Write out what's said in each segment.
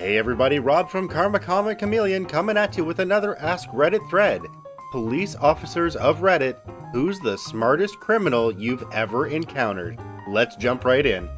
Hey everybody, Rob from Karma Comic Chameleon coming at you with another Ask Reddit thread. Police officers of Reddit, who's the smartest criminal you've ever encountered? Let's jump right in.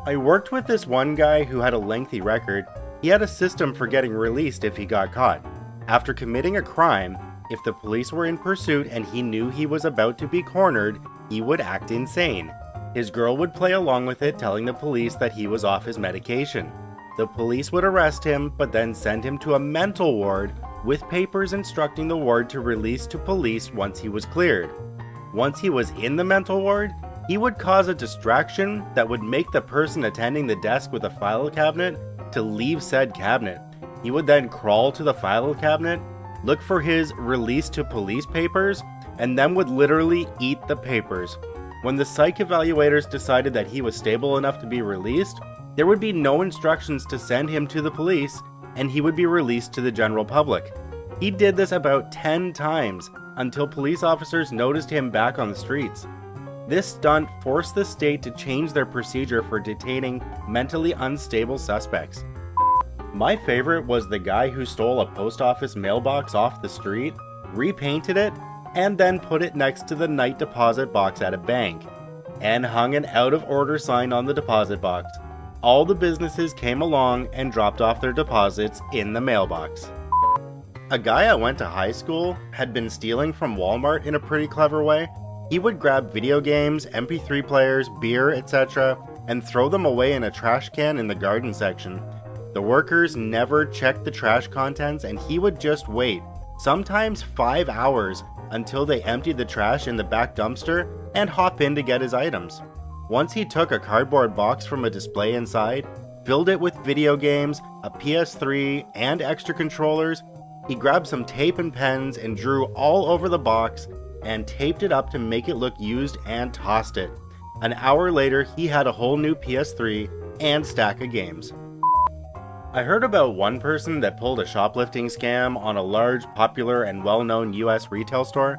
I worked with this one guy who had a lengthy record. He had a system for getting released if he got caught. After committing a crime, if the police were in pursuit and he knew he was about to be cornered, he would act insane. His girl would play along with it, telling the police that he was off his medication. The police would arrest him, but then send him to a mental ward with papers instructing the ward to release to police once he was cleared. Once he was in the mental ward, he would cause a distraction that would make the person attending the desk with a file cabinet to leave said cabinet. He would then crawl to the file cabinet, look for his release to police papers, and then would literally eat the papers. When the psych evaluators decided that he was stable enough to be released, there would be no instructions to send him to the police, and he would be released to the general public. He did this about 10 times until police officers noticed him back on the streets. This stunt forced the state to change their procedure for detaining mentally unstable suspects. My favorite was the guy who stole a post office mailbox off the street, repainted it, and then put it next to the night deposit box at a bank, and hung an out of order sign on the deposit box. All the businesses came along and dropped off their deposits in the mailbox. A guy I went to high school had been stealing from Walmart in a pretty clever way. He would grab video games, MP3 players, beer, etc., and throw them away in a trash can in the garden section. The workers never checked the trash contents, and he would just wait, sometimes 5 hours, until they emptied the trash in the back dumpster and hop in to get his items. Once he took a cardboard box from a display inside, filled it with video games, a PS3, and extra controllers. He grabbed some tape and pens and drew all over the box and taped it up to make it look used and tossed it. An hour later, he had a whole new PS3 and stack of games. I heard about one person that pulled a shoplifting scam on a large, popular, and well-known US retail store.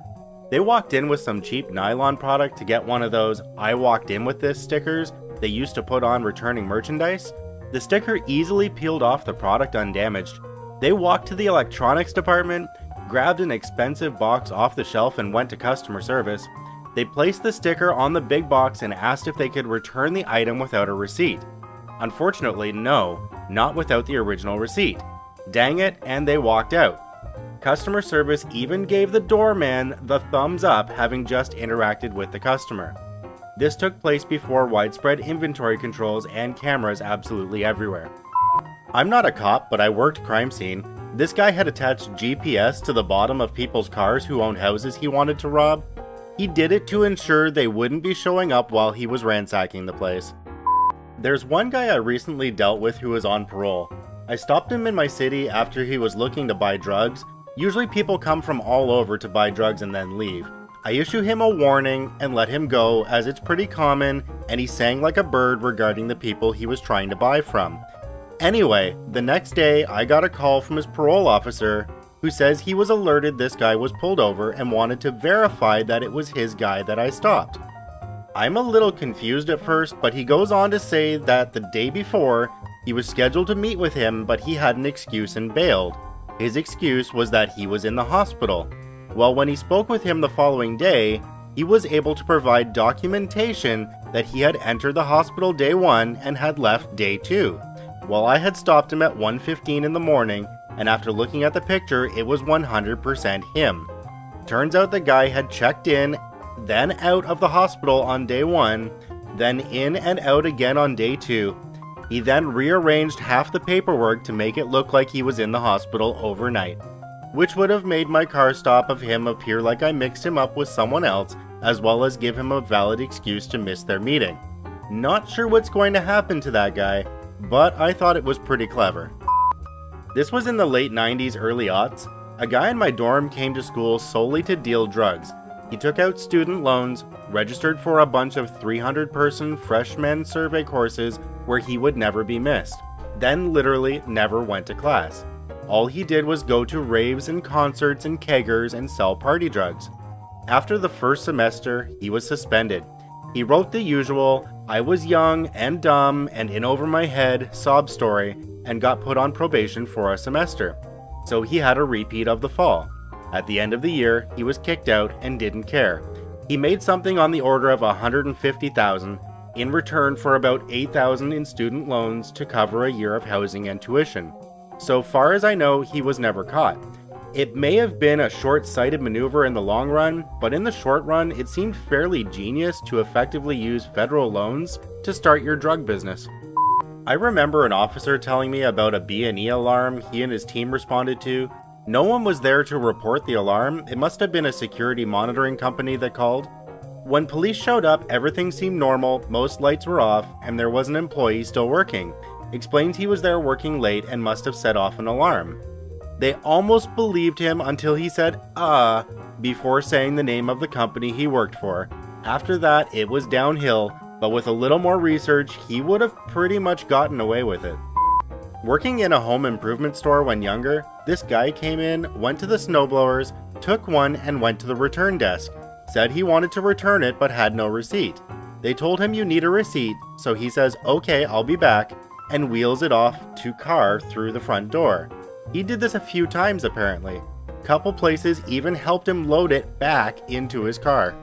They walked in with some cheap nylon product to get one of those "I walked in with this" stickers they used to put on returning merchandise. The sticker easily peeled off the product undamaged. They walked to the electronics department, grabbed an expensive box off the shelf and went to customer service. They placed the sticker on the big box and asked if they could return the item without a receipt. Unfortunately, no, not without the original receipt. Dang it, and they walked out. Customer service even gave the doorman the thumbs up, having just interacted with the customer. This took place before widespread inventory controls and cameras absolutely everywhere. I'm not a cop, but I worked crime scene. This guy had attached GPS to the bottom of people's cars who owned houses he wanted to rob. He did it to ensure they wouldn't be showing up while he was ransacking the place. There's one guy I recently dealt with who was on parole. I stopped him in my city after he was looking to buy drugs. Usually people come from all over to buy drugs and then leave. I issue him a warning and let him go, as it's pretty common, and he sang like a bird regarding the people he was trying to buy from. Anyway, the next day I got a call from his parole officer who says he was alerted this guy was pulled over and wanted to verify that it was his guy that I stopped. I'm a little confused at first, but he goes on to say that the day before, he was scheduled to meet with him, but he had an excuse and bailed. His excuse was that he was in the hospital. Well, when he spoke with him the following day, he was able to provide documentation that he had entered the hospital day 1 and had left day 2. Well, I had stopped him at 1:15 in the morning, and after looking at the picture, it was 100% him. Turns out the guy had checked in, then out of the hospital on day 1, then in and out again on day 2. He then rearranged half the paperwork to make it look like he was in the hospital overnight, which would have made my car stop of him appear like I mixed him up with someone else, as well as give him a valid excuse to miss their meeting. Not sure what's going to happen to that guy, but I thought it was pretty clever. This was in the late 90s, early aughts. A guy in my dorm came to school solely to deal drugs. He took out student loans, registered for a bunch of 300-person freshman survey courses where he would never be missed, then literally never went to class. All he did was go to raves and concerts and keggers and sell party drugs. After the first semester, he was suspended. He wrote the usual, "I was young and dumb and in over my head" sob story, and got put on probation for a semester. So he had a repeat of the fall. At the end of the year, he was kicked out and didn't care. He made something on the order of $150,000 in return for about $8,000 in student loans to cover a year of housing and tuition. So far as I know, he was never caught. It may have been a short-sighted maneuver in the long run, but in the short run, it seemed fairly genius to effectively use federal loans to start your drug business. I remember an officer telling me about a B&E alarm he and his team responded to. No one was there to report the alarm. It must have been a security monitoring company that called. When police showed up, everything seemed normal, most lights were off, and there was an employee still working. Explained he was there working late and must have set off an alarm. They almost believed him until he said, before saying the name of the company he worked for. After that, it was downhill, but with a little more research, he would have pretty much gotten away with it. Working in a home improvement store when younger, this guy came in, went to the snowblowers, took one and went to the return desk. Said he wanted to return it but had no receipt. They told him you need a receipt, so he says, okay, I'll be back, and wheels it off to car through the front door. He did this a few times apparently. Couple places even helped him load it back into his car.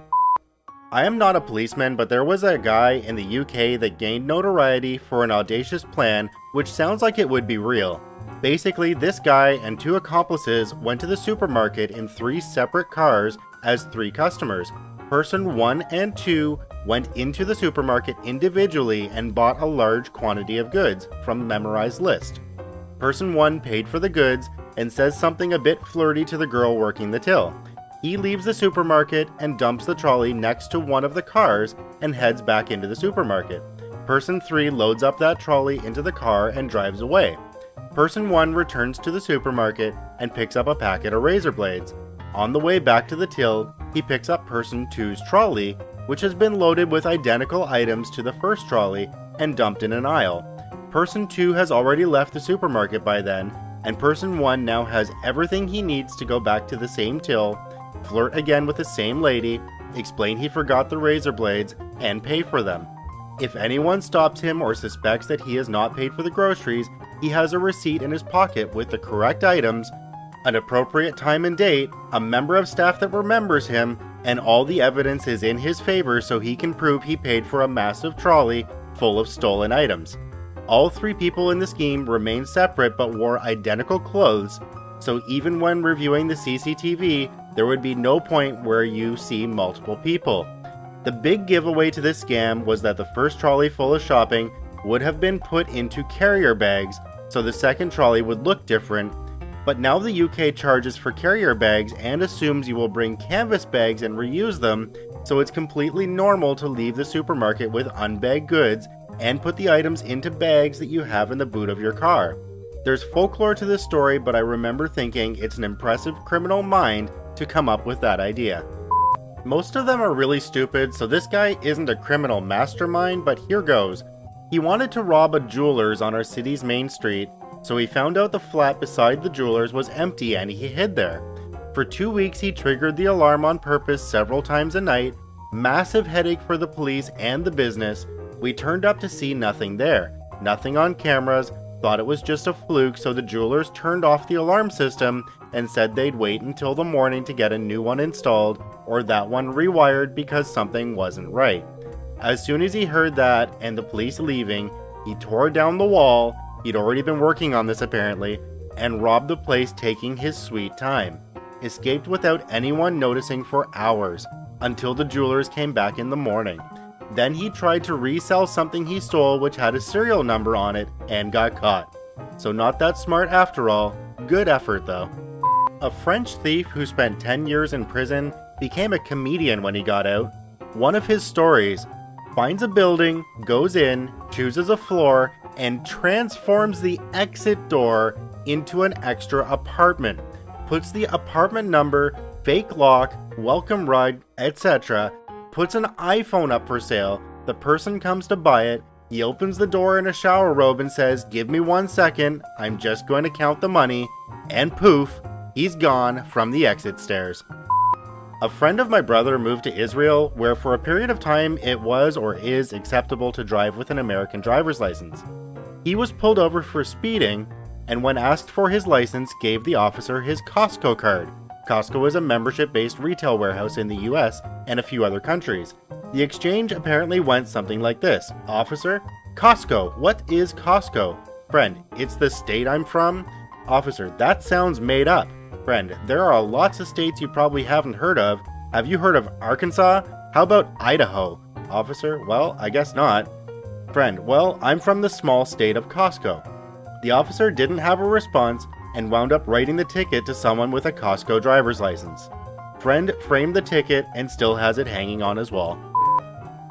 I am not a policeman, but there was a guy in the UK that gained notoriety for an audacious plan which sounds like it would be real. Basically, this guy and 2 accomplices went to the supermarket in 3 separate cars as 3 customers. Person 1 and 2 went into the supermarket individually and bought a large quantity of goods from a memorized list. Person 1 paid for the goods and says something a bit flirty to the girl working the till. He leaves the supermarket and dumps the trolley next to one of the cars and heads back into the supermarket. Person 3 loads up that trolley into the car and drives away. Person 1 returns to the supermarket and picks up a packet of razor blades. On the way back to the till, he picks up Person 2's trolley, which has been loaded with identical items to the first trolley and dumped in an aisle. Person 2 has already left the supermarket by then, and Person 1 now has everything he needs to go back to the same till, flirt again with the same lady, explain he forgot the razor blades, and pay for them. If anyone stops him or suspects that he has not paid for the groceries, he has a receipt in his pocket with the correct items, an appropriate time and date, a member of staff that remembers him, and all the evidence is in his favor so he can prove he paid for a massive trolley full of stolen items. All 3 people in the scheme remained separate but wore identical clothes, so even when reviewing the CCTV, there would be no point where you see multiple people. The big giveaway to this scam was that the first trolley full of shopping would have been put into carrier bags, so the second trolley would look different, but now the UK charges for carrier bags and assumes you will bring canvas bags and reuse them, so it's completely normal to leave the supermarket with unbagged goods and put the items into bags that you have in the boot of your car. There's folklore to this story, but I remember thinking it's an impressive criminal mind to come up with that idea. Most of them are really stupid, so this guy isn't a criminal mastermind, but here goes. He wanted to rob a jeweler's on our city's main street, so he found out the flat beside the jeweler's was empty and he hid there. For 2 weeks he triggered the alarm on purpose several times a night. Massive headache for the police and the business. We turned up to see nothing there. Nothing on cameras. Thought it was just a fluke, so the jewelers turned off the alarm system and said they'd wait until the morning to get a new one installed or that one rewired because something wasn't right. As soon as he heard that and the police leaving, he tore down the wall, he'd already been working on this apparently, and robbed the place taking his sweet time. Escaped without anyone noticing for hours, until the jewelers came back in the morning. Then he tried to resell something he stole which had a serial number on it and got caught. So not that smart after all. Good effort though. A French thief who spent 10 years in prison became a comedian when he got out. One of his stories: finds a building, goes in, chooses a floor, and transforms the exit door into an extra apartment. Puts the apartment number, fake lock, welcome rug, etc. Puts an iPhone up for sale. The person comes to buy it. He opens the door in a shower robe and says, "Give me 1 second, I'm just going to count the money." And poof, he's gone from the exit stairs. A friend of my brother moved to Israel, where for a period of time it was or is acceptable to drive with an American driver's license. He was pulled over for speeding, and when asked for his license, gave the officer his Costco card. Costco is a membership-based retail warehouse in the US and a few other countries. The exchange apparently went something like this. Officer, Costco, what is Costco? Friend, it's the state I'm from. Officer, that sounds made up. Friend, there are lots of states you probably haven't heard of. Have you heard of Arkansas? How about Idaho? Officer, well, I guess not. Friend, well, I'm from the small state of Costco. The officer didn't have a response and wound up writing the ticket to someone with a Costco driver's license. Friend framed the ticket and still has it hanging on his wall.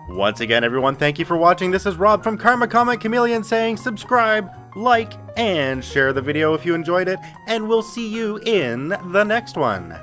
Once again, everyone, thank you for watching. This is Rob from Karma Comic Chameleon saying subscribe, like, and share the video if you enjoyed it, and we'll see you in the next one.